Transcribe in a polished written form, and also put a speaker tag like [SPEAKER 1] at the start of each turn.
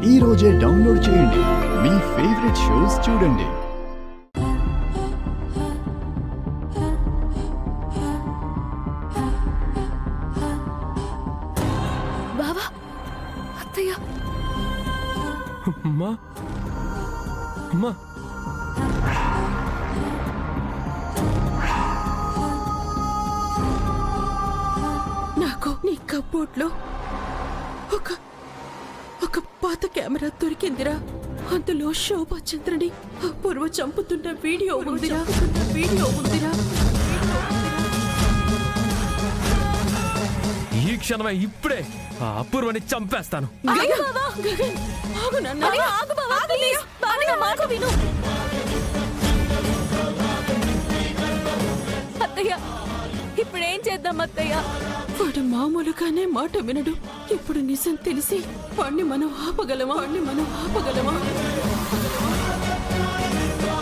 [SPEAKER 1] ఈ రోజే డౌన్లోడ్ చేయండి. మీ ఫేవరెట్ షోస్ చూడండి.
[SPEAKER 2] బావా, అత్తయ్య.
[SPEAKER 3] అమ్మా అమ్మా
[SPEAKER 4] నాకు నీ కప్బోర్డ్లో ఒక పాత కెమెరా దొరికిందిరా. అందులో శోభా చంద్రని అపూర్వ చంపుతున్న వీడియో ఉందిరా.
[SPEAKER 3] ఈ క్షణమే ఇప్పుడే ఆ అపూర్వని చంపేస్తాను.
[SPEAKER 4] గగన్, ఆగు నాన్న.
[SPEAKER 2] ఆగు బావా, ప్లీజ్. బావా, నా మాట విను. అత్తయ్య, ఇప్పుడేం చేద్దాం అత్తయ్య?
[SPEAKER 4] వాడు మామూలుగానే మాట వినడు. ఇప్పుడు నిజం తెలిసి వాణ్ణి మనం ఆపగలమా?